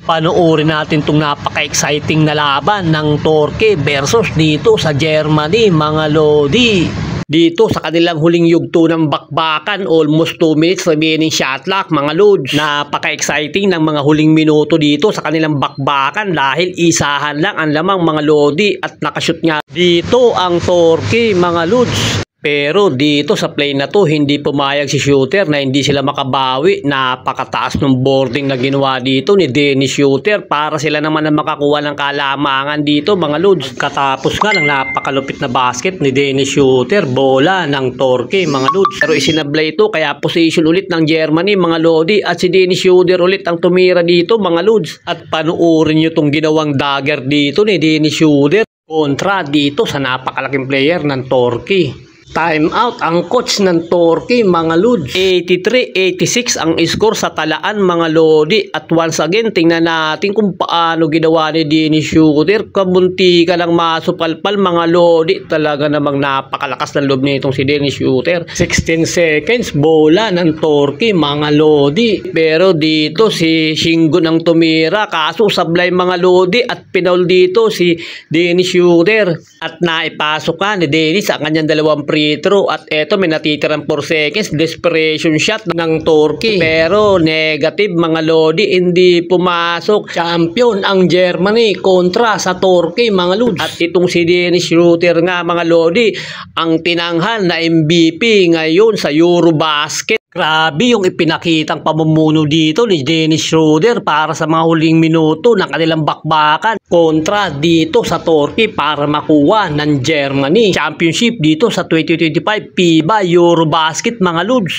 Panoorin natin itong napaka-exciting na laban ng Torque versus dito sa Germany, mga lodi. Dito sa kanilang huling yugto ng bakbakan, almost 2 minutes remaining shot clock, mga lods. Napaka-exciting ng mga huling minuto dito sa kanilang bakbakan dahil isahan lang ang lamang, mga lodi, at nakashoot nga dito ang Torque, mga lods. Pero dito sa play na to, hindi pumayag si shooter na hindi sila makabawi. Napakataas ng boarding na ginawa dito ni Dennis Shooter para sila naman na makakuha ng kalamangan dito, mga lods. Katapos nga ng napakalupit na basket ni Dennis Shooter, bola ng Torque, mga lods. Pero isinablay ito kaya position ulit ng Germany, mga lodi, at si Dennis Shooter ulit ang tumira dito, mga lods. At panuorin nyo itong ginawang dagger dito ni Dennis Shooter kontra dito sa napakalaking player ng Torque. Time out ang coach ng Torque, mga lods. 83-86 ang score sa talaan, mga lodi. At once again, tingnan natin kung paano ginawa ni Dennis Shooter. Kabunti ka lang masupalpal, mga lodi. Talaga namang napakalakas ng loob nitong si Dennis Shooter. 16 seconds, bola ng Torque, mga lodi. Pero dito si Shingo nang tumira, kaso sablay, mga lodi, at pinaul dito si Dennis Shooter. At naipasok ka ni Dennis ang kanyang dalawang free throw, at eto may natitirang 4 seconds, desperation shot ng Torque, pero negative, mga lodi, hindi pumasok. Champion ang Germany kontra sa Torque, mga lods. At itong si Dennis Shooter nga, mga lodi, ang tinanghal na MVP ngayon sa Eurobasket. Grabe yung ipinakitang pamumuno dito ni Dennis Shooter para sa mga huling minuto ng kanilang bakbakan kontra dito sa Torque para makuha ng Germany championship dito sa 2025 FIBA Eurobasket, mga lods.